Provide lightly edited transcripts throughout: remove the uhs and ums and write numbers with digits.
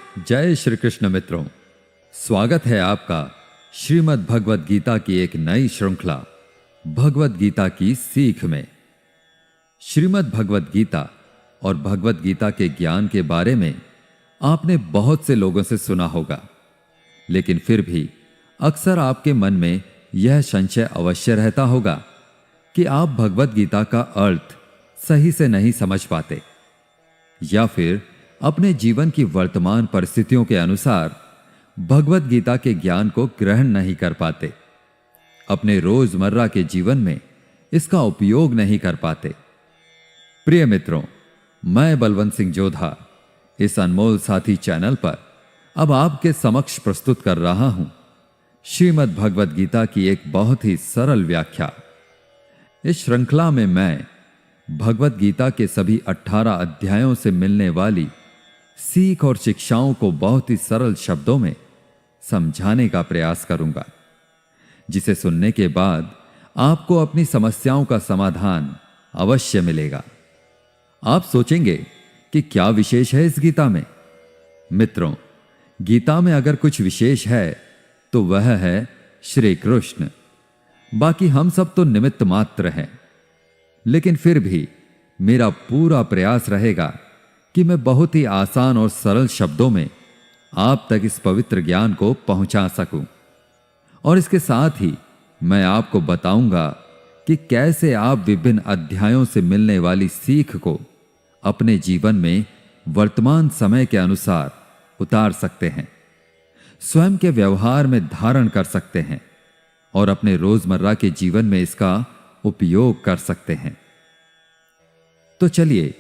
जय श्री कृष्ण मित्रों, स्वागत है आपका श्रीमद् भगवद गीता की एक नई श्रृंखला भगवद गीता की सीख में। श्रीमद् भगवद गीता और भगवद गीता के ज्ञान के बारे में आपने बहुत से लोगों से सुना होगा, लेकिन फिर भी अक्सर आपके मन में यह संशय अवश्य रहता होगा कि आप भगवद गीता का अर्थ सही से नहीं समझ पाते या फिर अपने जीवन की वर्तमान परिस्थितियों के अनुसार भगवद गीता के ज्ञान को ग्रहण नहीं कर पाते, अपने रोजमर्रा के जीवन में इसका उपयोग नहीं कर पाते। प्रिय मित्रों, मैं बलवंत सिंह जोधा इस अनमोल साथी चैनल पर अब आपके समक्ष प्रस्तुत कर रहा हूं श्रीमद् भगवद गीता की एक बहुत ही सरल व्याख्या। इस श्रृंखला में मैं भगवद गीता के सभी 18 अध्यायों से मिलने वाली सीख और शिक्षाओं को बहुत ही सरल शब्दों में समझाने का प्रयास करूंगा, जिसे सुनने के बाद आपको अपनी समस्याओं का समाधान अवश्य मिलेगा। आप सोचेंगे कि क्या विशेष है इस गीता में? मित्रों, गीता में अगर कुछ विशेष है तो वह है श्री कृष्ण। बाकी हम सब तो निमित्त मात्र हैं, लेकिन फिर भी मेरा पूरा प्रयास रहेगा कि मैं बहुत ही आसान और सरल शब्दों में आप तक इस पवित्र ज्ञान को पहुंचा सकूं। और इसके साथ ही मैं आपको बताऊंगा कि कैसे आप विभिन्न अध्यायों से मिलने वाली सीख को अपने जीवन में वर्तमान समय के अनुसार उतार सकते हैं, स्वयं के व्यवहार में धारण कर सकते हैं और अपने रोजमर्रा के जीवन में इसका उपयोग कर सकते हैं। तो चलिए,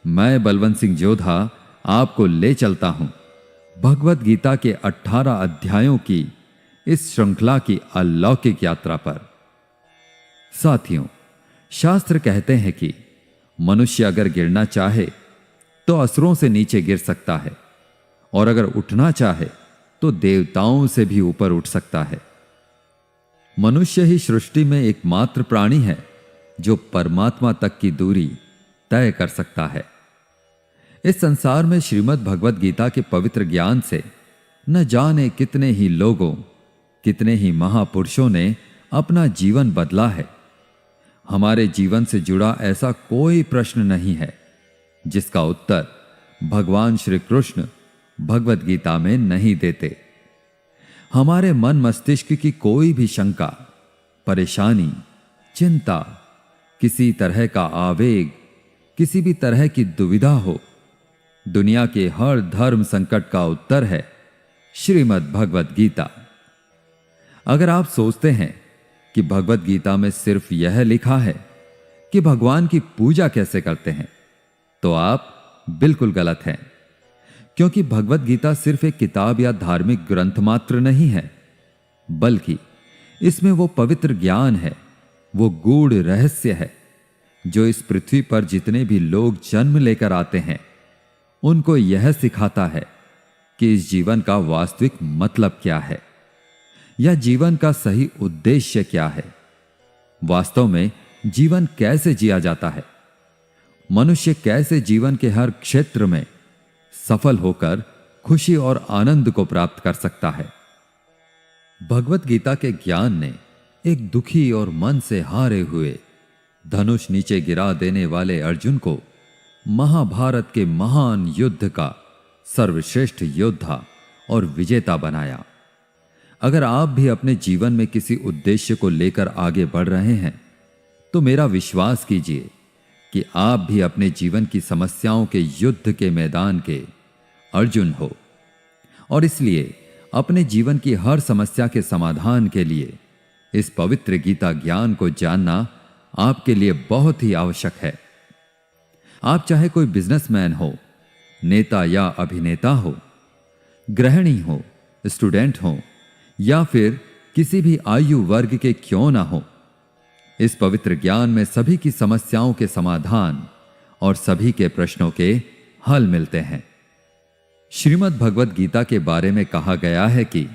मैं बलवंत सिंह जोधा आपको ले चलता हूं भगवद गीता के 18 अध्यायों की इस श्रृंखला की अलौकिक यात्रा पर। साथियों, शास्त्र कहते हैं कि मनुष्य अगर गिरना चाहे तो असुरों से नीचे गिर सकता है, और अगर उठना चाहे तो देवताओं से भी ऊपर उठ सकता है। मनुष्य ही सृष्टि में एकमात्र प्राणी है जो परमात्मा तक की दूरी तय कर सकता है। इस संसार में श्रीमद् भगवद गीता के पवित्र ज्ञान से न जाने कितने ही लोगों, कितने ही महापुरुषों ने अपना जीवन बदला है। हमारे जीवन से जुड़ा ऐसा कोई प्रश्न नहीं है जिसका उत्तर भगवान श्री कृष्ण भगवद गीता में नहीं देते। हमारे मन मस्तिष्क की कोई भी शंका, परेशानी, चिंता, किसी तरह का आवेग, किसी भी तरह की दुविधा हो, दुनिया के हर धर्म संकट का उत्तर है श्रीमद् भगवद गीता। अगर आप सोचते हैं कि भगवद गीता में सिर्फ यह लिखा है कि भगवान की पूजा कैसे करते हैं, तो आप बिल्कुल गलत हैं, क्योंकि भगवद गीता सिर्फ एक किताब या धार्मिक ग्रंथ मात्र नहीं है, बल्कि इसमें वो पवित्र ज्ञान है, वो गूढ़ रहस्य है जो इस पृथ्वी पर जितने भी लोग जन्म लेकर आते हैं उनको यह सिखाता है कि इस जीवन का वास्तविक मतलब क्या है, या जीवन का सही उद्देश्य क्या है, वास्तव में जीवन कैसे जिया जाता है, मनुष्य कैसे जीवन के हर क्षेत्र में सफल होकर खुशी और आनंद को प्राप्त कर सकता है। भगवद गीता के ज्ञान ने एक दुखी और मन से हारे हुए, धनुष नीचे गिरा देने वाले अर्जुन को महाभारत के महान युद्ध का सर्वश्रेष्ठ योद्धा और विजेता बनाया। अगर आप भी अपने जीवन में किसी उद्देश्य को लेकर आगे बढ़ रहे हैं, तो मेरा विश्वास कीजिए कि आप भी अपने जीवन की समस्याओं के युद्ध के मैदान के अर्जुन हो, और इसलिए अपने जीवन की हर समस्या के समाधान के लिए इस पवित्र गीता ज्ञान को जानना आपके लिए बहुत ही आवश्यक है। आप चाहे कोई बिजनेसमैन हो, नेता या अभिनेता हो, गृहिणी हो, स्टूडेंट हो, या फिर किसी भी आयु वर्ग के क्यों ना हो, इस पवित्र ज्ञान में सभी की समस्याओं के समाधान और सभी के प्रश्नों के हल मिलते हैं। श्रीमद् भगवद गीता के बारे में कहा गया है कि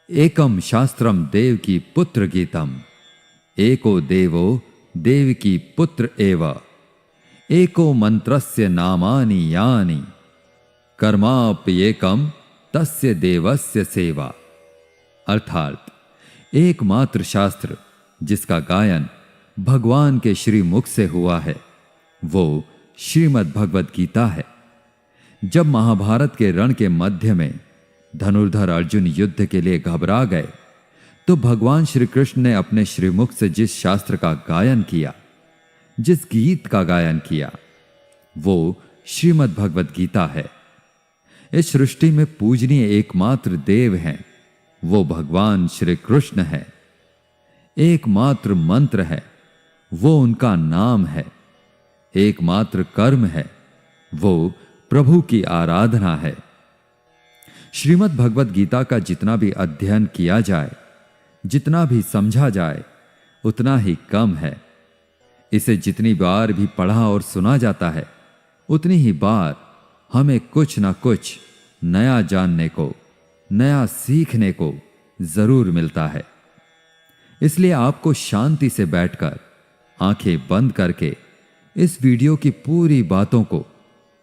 एकम शास्त्रम देव की पुत्र गीतम, एको देवो देव की पुत्र एव, एको मंत्रस्य नामानि यानि, कर्माप्येकम तस्य देवस्य सेवा। अर्थात एकमात्र शास्त्र जिसका गायन भगवान के श्री मुख से हुआ है वो श्रीमद् भगवद गीता है। जब महाभारत के रण के मध्य में धनुर्धर अर्जुन युद्ध के लिए घबरा गए तो भगवान श्री कृष्ण ने अपने श्रीमुख से जिस शास्त्र का गायन किया, जिस गीत का गायन किया, वो श्रीमद् भगवद गीता है। इस सृष्टि में पूजनीय एकमात्र देव हैं, वो भगवान श्री कृष्ण है। एकमात्र मंत्र है, वो उनका नाम है। एकमात्र कर्म है, वो प्रभु की आराधना है। श्रीमद् भगवद गीता का जितना भी अध्ययन किया जाए, जितना भी समझा जाए, उतना ही कम है। इसे जितनी बार भी पढ़ा और सुना जाता है, उतनी ही बार हमें कुछ ना कुछ नया जानने को, नया सीखने को जरूर मिलता है। इसलिए आपको शांति से बैठकर आंखें बंद करके इस वीडियो की पूरी बातों को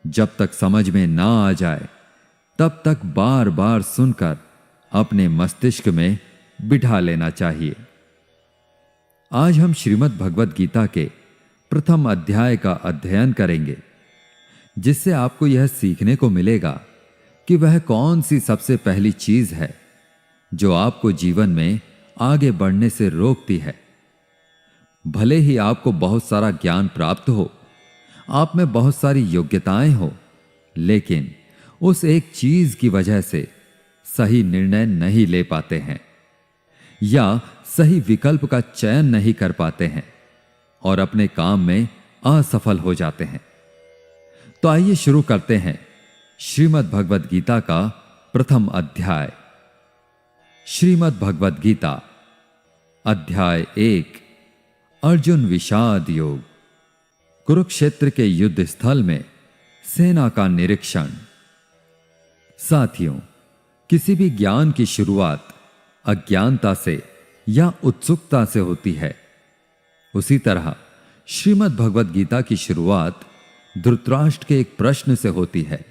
जब तक समझ में ना आ जाए तब तक बार बार सुनकर अपने मस्तिष्क में बिठा लेना चाहिए। आज हम श्रीमद् भगवद गीता के प्रथम अध्याय का अध्ययन करेंगे, जिससे आपको यह सीखने को मिलेगा कि वह कौन सी सबसे पहली चीज है जो आपको जीवन में आगे बढ़ने से रोकती है। भले ही आपको बहुत सारा ज्ञान प्राप्त हो, आप में बहुत सारी योग्यताएं हो, लेकिन उस एक चीज की वजह से सही निर्णय नहीं ले पाते हैं या सही विकल्प का चयन नहीं कर पाते हैं और अपने काम में असफल हो जाते हैं। तो आइए शुरू करते हैं श्रीमद् भगवद गीता का प्रथम अध्याय। श्रीमद् भगवद गीता अध्याय 1, अर्जुन विषाद योग। कुरुक्षेत्र के युद्ध स्थल में सेना का निरीक्षण। साथियों, किसी भी ज्ञान की शुरुआत अज्ञानता से या उत्सुकता से होती है। उसी तरह श्रीमद् भगवद गीता की शुरुआत धृतराष्ट्र के एक प्रश्न से होती है।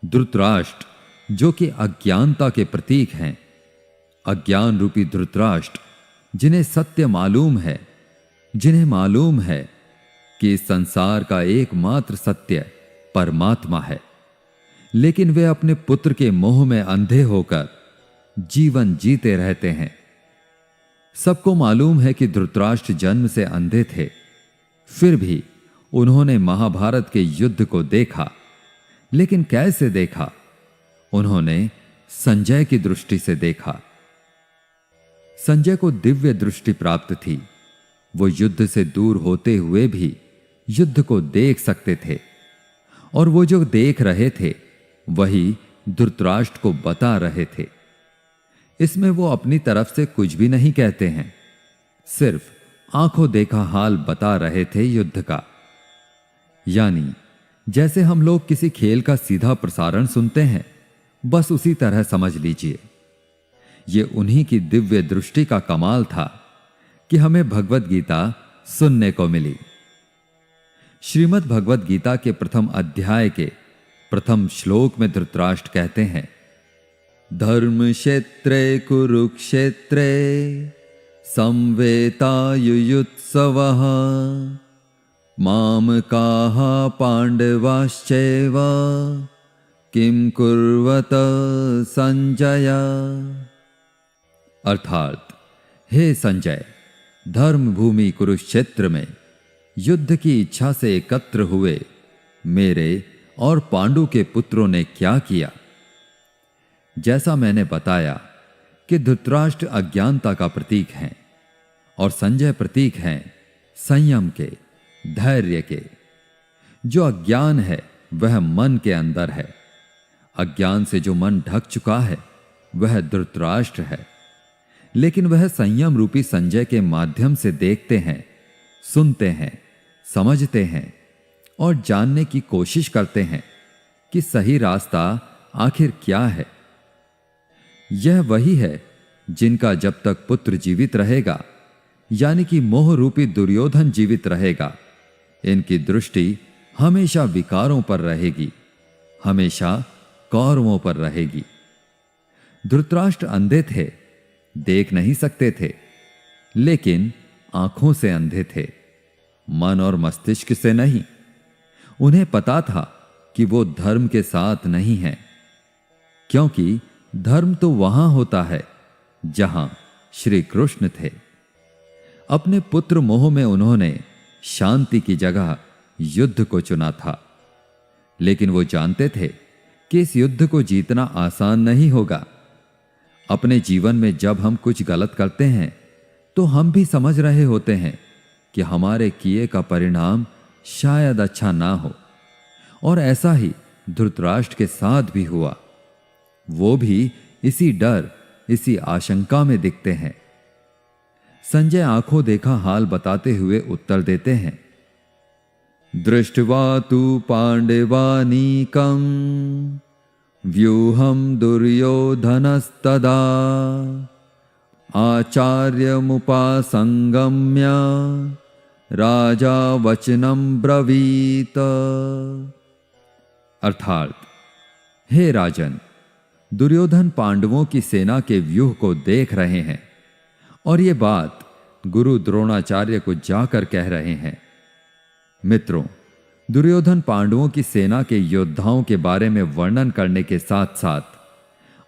धृतराष्ट्र जो कि अज्ञानता के प्रतीक हैं, अज्ञान रूपी धृतराष्ट्र जिन्हें सत्य मालूम है, जिन्हें मालूम है कि इस संसार का एकमात्र सत्य परमात्मा है, लेकिन वे अपने पुत्र के मोह में अंधे होकर जीवन जीते रहते हैं। सबको मालूम है कि धृतराष्ट्र जन्म से अंधे थे, फिर भी उन्होंने महाभारत के युद्ध को देखा। लेकिन कैसे देखा? उन्होंने संजय की दृष्टि से देखा। संजय को दिव्य दृष्टि प्राप्त थी। वो युद्ध से दूर होते हुए भी युद्ध को देख सकते थे, और वो जो देख रहे थे वही धृतराष्ट्र को बता रहे थे। इसमें वो अपनी तरफ से कुछ भी नहीं कहते हैं, सिर्फ आंखों देखा हाल बता रहे थे युद्ध का। यानी जैसे हम लोग किसी खेल का सीधा प्रसारण सुनते हैं, बस उसी तरह समझ लीजिए। ये उन्हीं की दिव्य दृष्टि का कमाल था कि हमें भगवद गीता सुनने को मिली। श्रीमद् भगवद गीता के प्रथम अध्याय के प्रथम श्लोक में धृतराष्ट्र कहते हैं, धर्म क्षेत्रे कुरुक्षेत्रे संवेतायुयुत्सवः मामकाः पांडवाश्चैव किम कुर्वत संजय। अर्थात, हे संजय, धर्म भूमि कुरुक्षेत्र में युद्ध की इच्छा से एकत्र हुए मेरे और पांडु के पुत्रों ने क्या किया। जैसा मैंने बताया कि धृतराष्ट्र अज्ञानता का प्रतीक हैं और संजय प्रतीक हैं संयम के, धैर्य के। जो अज्ञान है वह मन के अंदर है। अज्ञान से जो मन ढक चुका है वह धृतराष्ट्र है, लेकिन वह संयम रूपी संजय के माध्यम से देखते हैं, सुनते हैं, समझते हैं और जानने की कोशिश करते हैं कि सही रास्ता आखिर क्या है। यह वही है जिनका जब तक पुत्र जीवित रहेगा, यानी कि मोह रूपी दुर्योधन जीवित रहेगा, इनकी दृष्टि हमेशा विकारों पर रहेगी, हमेशा कौरवों पर रहेगी। धृतराष्ट्र अंधे थे, देख नहीं सकते थे, लेकिन आंखों से अंधे थे, मन और मस्तिष्क से नहीं। उन्हें पता था कि वो धर्म के साथ नहीं हैं, क्योंकि धर्म तो वहां होता है जहां श्री कृष्ण थे। अपने पुत्र मोह में उन्होंने शांति की जगह युद्ध को चुना था, लेकिन वो जानते थे कि इस युद्ध को जीतना आसान नहीं होगा। अपने जीवन में जब हम कुछ गलत करते हैं तो हम भी समझ रहे होते हैं कि हमारे किए का परिणाम शायद अच्छा ना हो, और ऐसा ही धृतराष्ट्र के साथ भी हुआ। वो भी इसी डर, इसी आशंका में दिखते हैं। संजय आंखों देखा हाल बताते हुए उत्तर देते हैं, दृष्ट्वा तु पांडवानीकं व्यूहं दुर्योधनस्तदा आचार्यमुपासंगम्य राजा वचनं ब्रवीत। अर्थात, हे राजन, दुर्योधन पांडवों की सेना के व्यूह को देख रहे हैं और ये बात गुरु द्रोणाचार्य को जाकर कह रहे हैं। मित्रों, दुर्योधन पांडवों की सेना के योद्धाओं के बारे में वर्णन करने के साथ साथ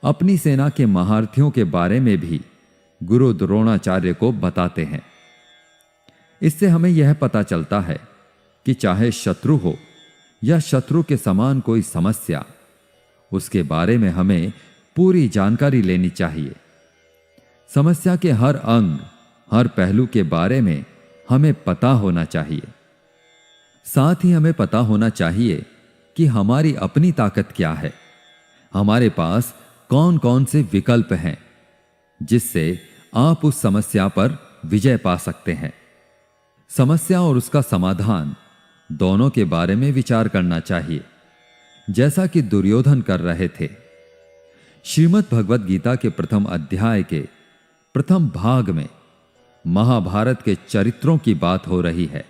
अपनी सेना के महारथियों के बारे में भी गुरु द्रोणाचार्य को बताते हैं। इससे हमें यह पता चलता है कि चाहे शत्रु हो या शत्रु के समान कोई समस्या, उसके बारे में हमें पूरी जानकारी लेनी चाहिए। समस्या के हर अंग, हर पहलू के बारे में हमें पता होना चाहिए। साथ ही हमें पता होना चाहिए कि हमारी अपनी ताकत क्या है, हमारे पास कौन कौन से विकल्प हैं जिससे आप उस समस्या पर विजय पा सकते हैं। समस्या और उसका समाधान दोनों के बारे में विचार करना चाहिए, जैसा कि दुर्योधन कर रहे थे। श्रीमद् भगवद गीता के प्रथम अध्याय के प्रथम भाग में महाभारत के चरित्रों की बात हो रही है।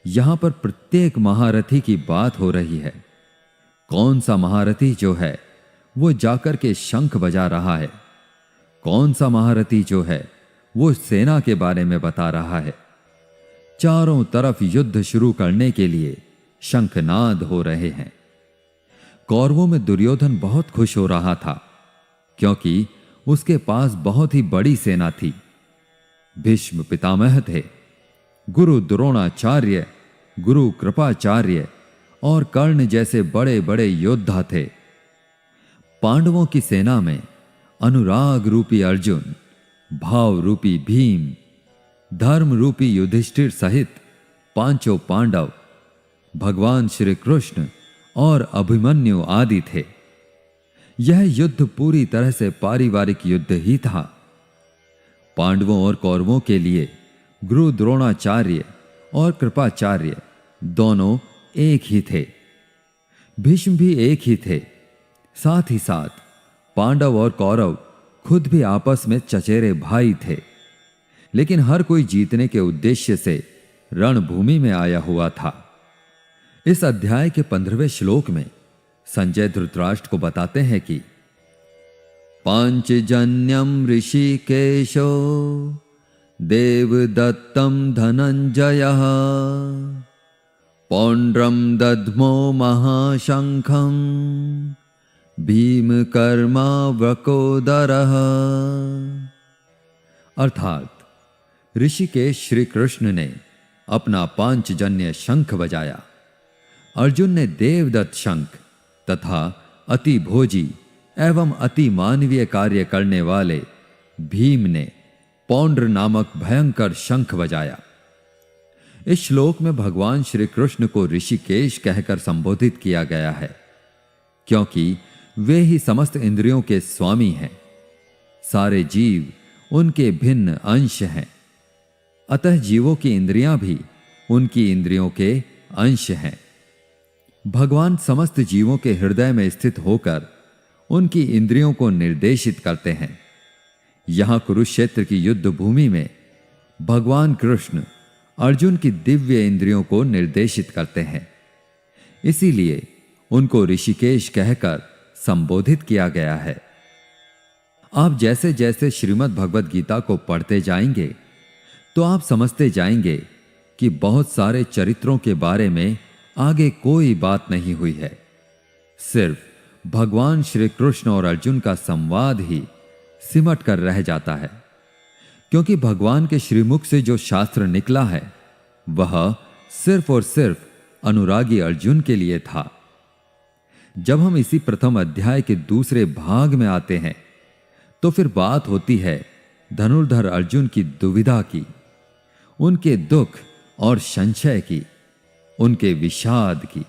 यहां पर प्रत्येक महारथी की बात हो रही है। कौन सा महारथी जो है वो जाकर के शंख बजा रहा है, कौन सा महारथी जो है वो सेना के बारे में बता रहा है। चारों तरफ युद्ध शुरू करने के लिए शंखनाद हो रहे हैं। कौरवों में दुर्योधन बहुत खुश हो रहा था, क्योंकि उसके पास बहुत ही बड़ी सेना थी। भीष्म पितामह थे, गुरु द्रोणाचार्य, गुरु कृपाचार्य और कर्ण जैसे बड़े बड़े योद्धा थे। पांडवों की सेना में अनुराग रूपी अर्जुन, भाव रूपी भीम, धर्म रूपी युधिष्ठिर सहित पांचों पांडव, भगवान श्री कृष्ण और अभिमन्यु आदि थे। यह युद्ध पूरी तरह से पारिवारिक युद्ध ही था। पांडवों और कौरवों के लिए गुरु द्रोणाचार्य और कृपाचार्य दोनों एक ही थे। भीष्म भी एक ही थे। साथ ही साथ पांडव और कौरव खुद भी आपस में चचेरे भाई थे। लेकिन हर कोई जीतने के उद्देश्य से रणभूमि में आया हुआ था। इस अध्याय के 15वें श्लोक में संजय धृतराष्ट्र को बताते हैं कि पांचजन्यम ऋषिकेशो देवदत्तम धनंजयः पौंड्रम दध्मो महाशंखम भीमकर्मा वृकोदरः। अर्थात ऋषिकेश श्री कृष्ण ने अपना पांचजन्य शंख बजाया, अर्जुन ने देवदत्त शंख तथा अति भोजी एवं अति मानवीय कार्य करने वाले भीम ने पौंड्र नामक भयंकर शंख बजाया। इस श्लोक में भगवान श्री कृष्ण को ऋषिकेश कहकर संबोधित किया गया है, क्योंकि वे ही समस्त इंद्रियों के स्वामी हैं। सारे जीव उनके भिन्न अंश हैं, अतः जीवों की इंद्रियां भी उनकी इंद्रियों के अंश हैं। भगवान समस्त जीवों के हृदय में स्थित होकर उनकी इंद्रियों को निर्देशित करते हैं। यहां कुरुक्षेत्र की युद्ध भूमि में भगवान कृष्ण अर्जुन की दिव्य इंद्रियों को निर्देशित करते हैं। इसीलिए उनको ऋषिकेश कहकर संबोधित किया गया है। आप जैसे जैसे श्रीमद् भगवद गीता को पढ़ते जाएंगे तो आप समझते जाएंगे कि बहुत सारे चरित्रों के बारे में आगे कोई बात नहीं हुई है। सिर्फ भगवान श्री कृष्ण और अर्जुन का संवाद ही सिमट कर रह जाता है, क्योंकि भगवान के श्रीमुख से जो शास्त्र निकला है वह सिर्फ और सिर्फ अनुरागी अर्जुन के लिए था। जब हम इसी प्रथम अध्याय के दूसरे भाग में आते हैं तो फिर बात होती है धनुर्धर अर्जुन की दुविधा की, उनके दुख और संशय की, उनके विषाद की।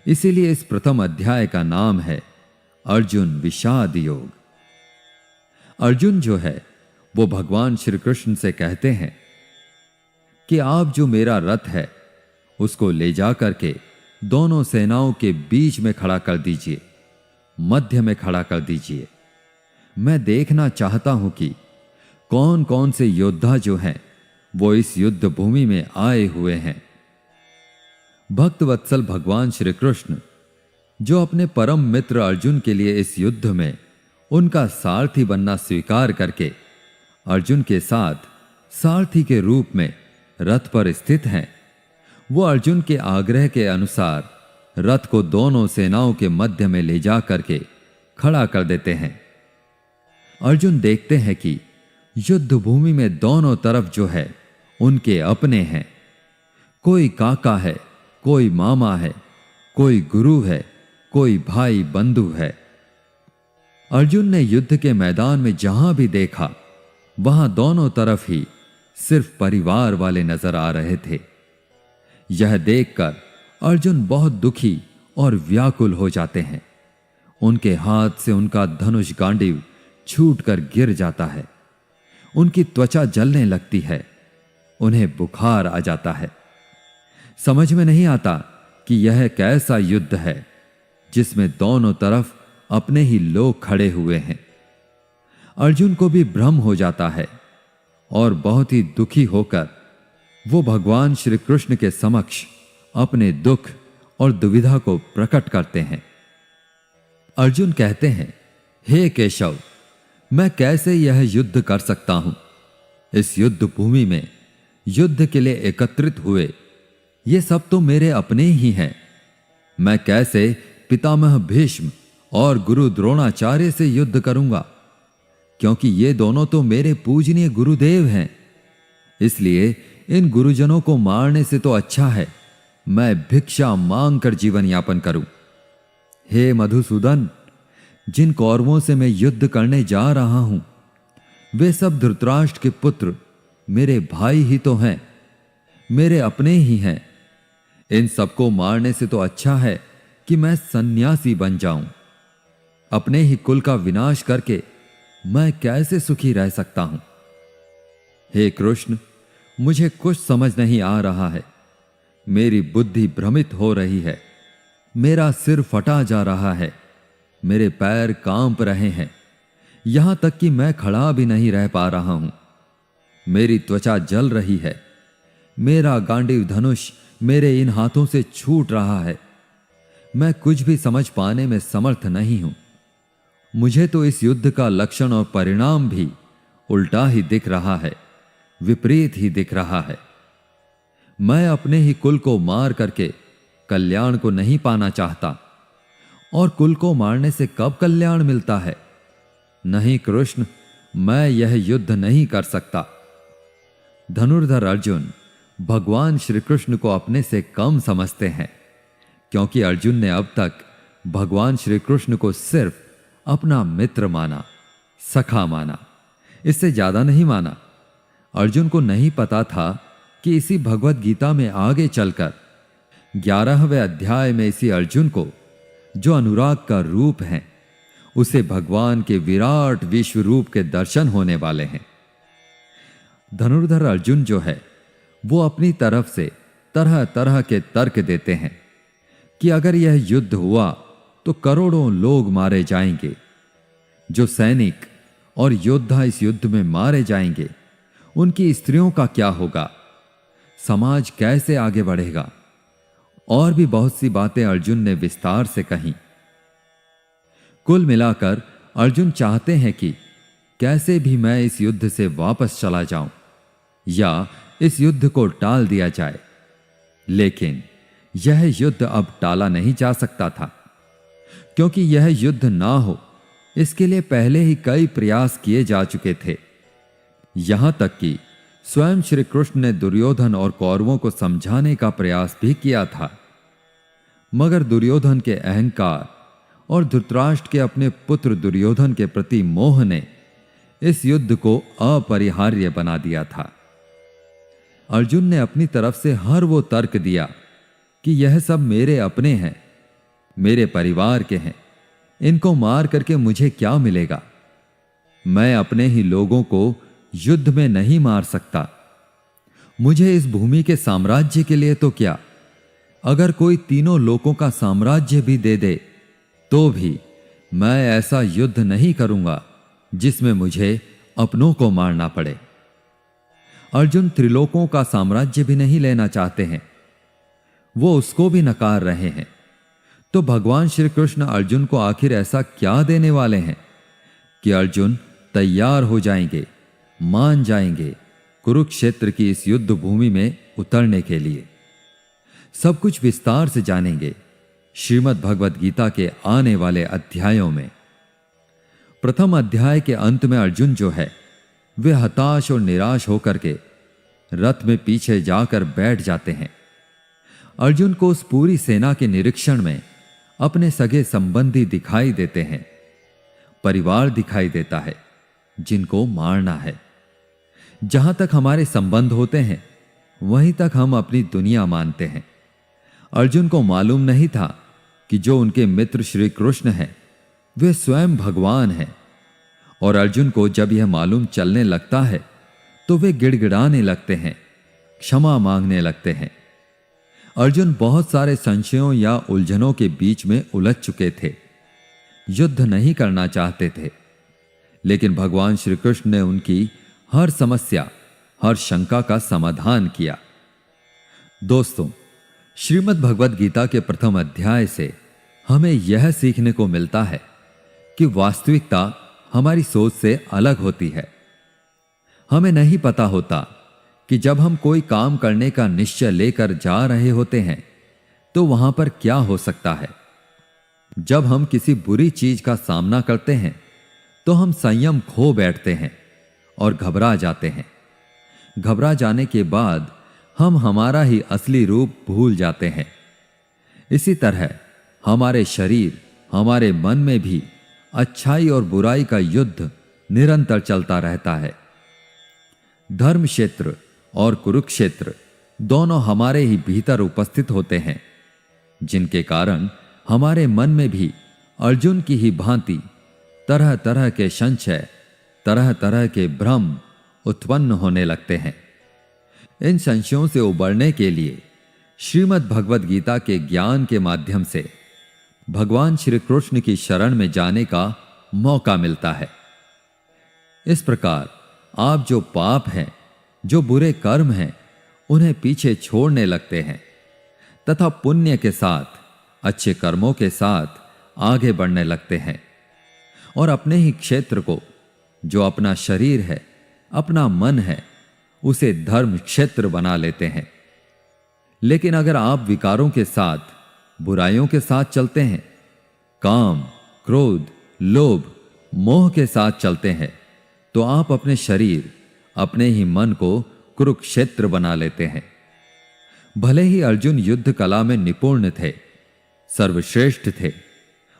इसीलिए इस प्रथम अध्याय का नाम है अर्जुन विषाद योग। अर्जुन जो है वो भगवान श्री कृष्ण से कहते हैं कि आप जो मेरा रथ है उसको ले जा करके दोनों सेनाओं के बीच में खड़ा कर दीजिए, मध्य में खड़ा कर दीजिए। मैं देखना चाहता हूं कि कौन कौन से योद्धा जो हैं वो इस युद्ध भूमि में आए हुए हैं। भक्त वत्सल भगवान श्री कृष्ण जो अपने परम मित्र अर्जुन के लिए इस युद्ध में उनका सारथी बनना स्वीकार करके अर्जुन के साथ सारथी के रूप में रथ पर स्थित हैं, वो अर्जुन के आग्रह के अनुसार रथ को दोनों सेनाओं के मध्य में ले जा करके खड़ा कर देते हैं। अर्जुन देखते हैं कि युद्ध भूमि में दोनों तरफ जो है उनके अपने हैं। कोई काका है, कोई मामा है, कोई गुरु है, कोई भाई बंधु है। अर्जुन ने युद्ध के मैदान में जहां भी देखा वहां दोनों तरफ ही सिर्फ परिवार वाले नजर आ रहे थे। यह देखकर अर्जुन बहुत दुखी और व्याकुल हो जाते हैं। उनके हाथ से उनका धनुष गांडीव छूटकर गिर जाता है। उनकी त्वचा जलने लगती है, उन्हें बुखार आ जाता है। समझ में नहीं आता कि यह कैसा युद्ध है जिसमें दोनों तरफ अपने ही लोग खड़े हुए हैं। अर्जुन को भी भ्रम हो जाता है और बहुत ही दुखी होकर वो भगवान श्री कृष्ण के समक्ष अपने दुख और दुविधा को प्रकट करते हैं। अर्जुन कहते हैं, हे केशव, मैं कैसे यह युद्ध कर सकता हूं? इस युद्ध भूमि में युद्ध के लिए एकत्रित हुए ये सब तो मेरे अपने ही हैं। मैं कैसे पितामह भीष्म और गुरु द्रोणाचार्य से युद्ध करूंगा, क्योंकि ये दोनों तो मेरे पूजनीय गुरुदेव हैं। इसलिए इन गुरुजनों को मारने से तो अच्छा है मैं भिक्षा मांगकर जीवन यापन करूं। हे मधुसूदन, जिन कौरवों से मैं युद्ध करने जा रहा हूं वे सब धृतराष्ट्र के पुत्र मेरे भाई ही तो हैं, मेरे अपने ही हैं। इन सबको मारने से तो अच्छा है कि मैं सन्यासी बन जाऊं। अपने ही कुल का विनाश करके मैं कैसे सुखी रह सकता हूं? हे कृष्ण, मुझे कुछ समझ नहीं आ रहा है। मेरी बुद्धि भ्रमित हो रही है, मेरा सिर फटा जा रहा है, मेरे पैर कांप रहे हैं, यहां तक कि मैं खड़ा भी नहीं रह पा रहा हूं। मेरी त्वचा जल रही है, मेरा गांडीव धनुष मेरे इन हाथों से छूट रहा है। मैं कुछ भी समझ पाने में समर्थ नहीं हूं। मुझे तो इस युद्ध का लक्षण और परिणाम भी उल्टा ही दिख रहा है, विपरीत ही दिख रहा है। मैं अपने ही कुल को मार करके कल्याण को नहीं पाना चाहता, और कुल को मारने से कब कल्याण मिलता है? नहीं कृष्ण, मैं यह युद्ध नहीं कर सकता। धनुर्धर अर्जुन भगवान श्री कृष्ण को अपने से कम समझते हैं, क्योंकि अर्जुन ने अब तक भगवान श्री कृष्ण को सिर्फ अपना मित्र माना, सखा माना, इससे ज्यादा नहीं माना। अर्जुन को नहीं पता था कि इसी भगवत गीता में आगे चलकर 11वें अध्याय में इसी अर्जुन को, जो अनुराग का रूप है, उसे भगवान के विराट विश्व रूप के दर्शन होने वाले हैं। धनुर्धर अर्जुन जो है वो अपनी तरफ से तरह तरह के तर्क देते हैं कि अगर यह युद्ध हुआ तो करोड़ों लोग मारे जाएंगे। जो सैनिक और योद्धा इस युद्ध में मारे जाएंगे उनकी स्त्रियों का क्या होगा? समाज कैसे आगे बढ़ेगा? और भी बहुत सी बातें अर्जुन ने विस्तार से कही। कुल मिलाकर अर्जुन चाहते हैं कि कैसे भी मैं इस युद्ध से वापस चला जाऊं या इस युद्ध को टाल दिया जाए, लेकिन यह युद्ध अब टाला नहीं जा सकता था, क्योंकि यह युद्ध ना हो इसके लिए पहले ही कई प्रयास किए जा चुके थे। यहां तक कि स्वयं श्री कृष्ण ने दुर्योधन और कौरवों को समझाने का प्रयास भी किया था, मगर दुर्योधन के अहंकार और धृतराष्ट्र के अपने पुत्र दुर्योधन के प्रति मोह ने इस युद्ध को अपरिहार्य बना दिया था। अर्जुन ने अपनी तरफ से हर वो तर्क दिया कि यह सब मेरे अपने हैं, मेरे परिवार के हैं, इनको मार करके मुझे क्या मिलेगा? मैं अपने ही लोगों को युद्ध में नहीं मार सकता। मुझे इस भूमि के साम्राज्य के लिए तो क्या, अगर कोई तीनों लोगों का साम्राज्य भी दे दे तो भी मैं ऐसा युद्ध नहीं करूंगा जिसमें मुझे अपनों को मारना पड़े। अर्जुन त्रिलोकों का साम्राज्य भी नहीं लेना चाहते हैं, वो उसको भी नकार रहे हैं। तो भगवान श्री कृष्ण अर्जुन को आखिर ऐसा क्या देने वाले हैं कि अर्जुन तैयार हो जाएंगे, मान जाएंगे कुरुक्षेत्र की इस युद्ध भूमि में उतरने के लिए? सब कुछ विस्तार से जानेंगे श्रीमद् भगवद गीता के आने वाले अध्यायों में। प्रथम अध्याय के अंत में अर्जुन जो है वे हताश और निराश होकर के रथ में पीछे जाकर बैठ जाते हैं। अर्जुन को उस पूरी सेना के निरीक्षण में अपने सगे संबंधी दिखाई देते हैं, परिवार दिखाई देता है जिनको मारना है। जहां तक हमारे संबंध होते हैं वहीं तक हम अपनी दुनिया मानते हैं। अर्जुन को मालूम नहीं था कि जो उनके मित्र श्री कृष्ण हैं वे स्वयं भगवान हैं, और अर्जुन को जब यह मालूम चलने लगता है तो वे गिड़गिड़ाने लगते हैं, क्षमा मांगने लगते हैं। अर्जुन बहुत सारे संशयों या उलझनों के बीच में उलझ चुके थे, युद्ध नहीं करना चाहते थे, लेकिन भगवान श्री कृष्ण ने उनकी हर समस्या, हर शंका का समाधान किया। दोस्तों, श्रीमद् भगवद गीता के प्रथम अध्याय से हमें यह सीखने को मिलता है कि वास्तविकता हमारी सोच से अलग होती है। हमें नहीं पता होता कि जब हम कोई काम करने का निश्चय लेकर जा रहे होते हैं तो वहां पर क्या हो सकता है। जब हम किसी बुरी चीज का सामना करते हैं तो हम संयम खो बैठते हैं और घबरा जाते हैं। घबरा जाने के बाद हम हमारा ही असली रूप भूल जाते हैं। इसी तरह हमारे शरीर, हमारे मन में भी अच्छाई और बुराई का युद्ध निरंतर चलता रहता है। धर्म क्षेत्र और कुरुक्षेत्र दोनों हमारे ही भीतर उपस्थित होते हैं, जिनके कारण हमारे मन में भी अर्जुन की ही भांति तरह तरह के संशय, तरह तरह के भ्रम उत्पन्न होने लगते हैं। इन संशयों से उबरने के लिए श्रीमद् भगवद गीता के ज्ञान के माध्यम से भगवान श्री कृष्ण की शरण में जाने का मौका मिलता है। इस प्रकार आप जो पाप हैं, जो बुरे कर्म हैं, उन्हें पीछे छोड़ने लगते हैं तथा पुण्य के साथ, अच्छे कर्मों के साथ आगे बढ़ने लगते हैं और अपने ही क्षेत्र को, जो अपना शरीर है, अपना मन है, उसे धर्म क्षेत्र बना लेते हैं। लेकिन अगर आप विकारों के साथ, बुराइयों के साथ चलते हैं, काम, क्रोध, लोभ, मोह के साथ चलते हैं, तो आप अपने शरीर, अपने ही मन को कुरुक्षेत्र बना लेते हैं। भले ही अर्जुन युद्ध कला में निपुण थे, सर्वश्रेष्ठ थे,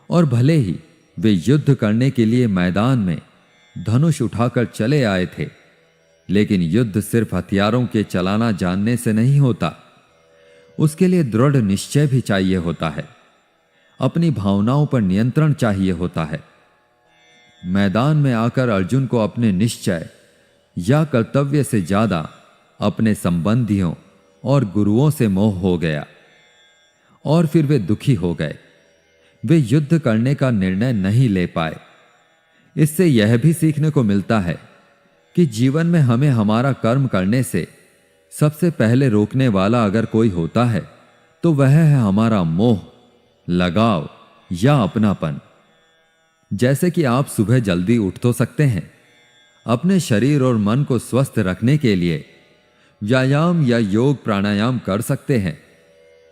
और भले ही वे युद्ध करने के लिए मैदान में धनुष उठाकर चले आए थे, लेकिन युद्ध सिर्फ हथियारों के चलाना जानने से नहीं होता। उसके लिए दृढ़ निश्चय भी चाहिए होता है, अपनी भावनाओं पर नियंत्रण चाहिए होता है। मैदान में आकर अर्जुन को अपने निश्चय या कर्तव्य से ज्यादा अपने संबंधियों और गुरुओं से मोह हो गया और फिर वे दुखी हो गए। वे युद्ध करने का निर्णय नहीं ले पाए। इससे यह भी सीखने को मिलता है कि जीवन में हमें हमारा कर्म करने से सबसे पहले रोकने वाला अगर कोई होता है तो वह है हमारा मोह, लगाव या अपनापन। जैसे कि आप सुबह जल्दी उठ तो सकते हैं, अपने शरीर और मन को स्वस्थ रखने के लिए व्यायाम या योग प्राणायाम कर सकते हैं,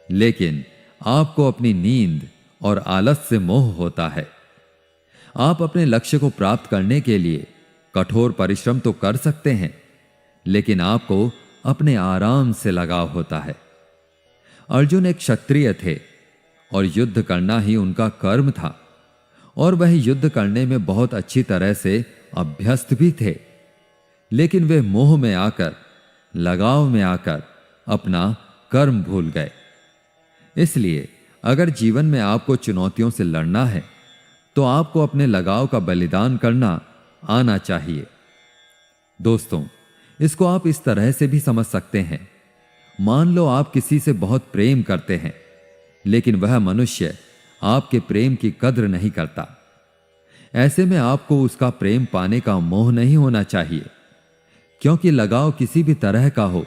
लेकिन आपको अपनी नींद और आलस से मोह होता है। आप अपने लक्ष्य को प्राप्त करने के लिए कठोर परिश्रम तो कर सकते हैं, लेकिन आपको अपने आराम से लगाव होता है। अर्जुन एक क्षत्रिय थे और युद्ध करना ही उनका कर्म था, और वह युद्ध करने में बहुत अच्छी तरह से अभ्यस्त भी थे, लेकिन वे मोह में आकर, लगाव में आकर अपना कर्म भूल गए। इसलिए अगर जीवन में आपको चुनौतियों से लड़ना है तो आपको अपने लगाव का बलिदान करना आना चाहिए। दोस्तों, इसको आप इस तरह से भी समझ सकते हैं। मान लो आप किसी से बहुत प्रेम करते हैं, लेकिन वह मनुष्य आपके प्रेम की कद्र नहीं करता। ऐसे में आपको उसका प्रेम पाने का मोह नहीं होना चाहिए, क्योंकि लगाव किसी भी तरह का हो,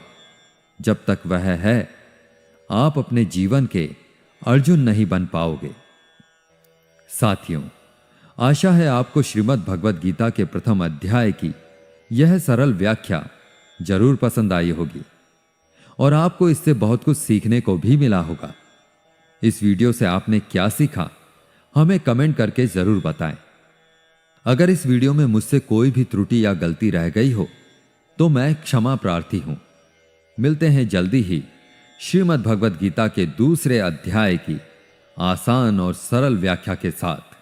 जब तक वह है आप अपने जीवन के अर्जुन नहीं बन पाओगे। साथियों, आशा है आपको श्रीमद् भगवद गीता के प्रथम अध्याय की यह सरल व्याख्या जरूर पसंद आई होगी और आपको इससे बहुत कुछ सीखने को भी मिला होगा। इस वीडियो से आपने क्या सीखा, हमें कमेंट करके जरूर बताएं। अगर इस वीडियो में मुझसे कोई भी त्रुटि या गलती रह गई हो तो मैं क्षमा प्रार्थी हूं। मिलते हैं जल्दी ही श्रीमद् भगवद गीता के दूसरे अध्याय की आसान और सरल व्याख्या के साथ।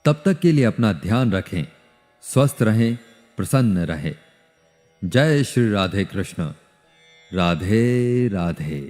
तब तक के लिए अपना ध्यान रखें, स्वस्थ रहें, प्रसन्न रहें। जय श्री राधे कृष्ण। राधे राधे।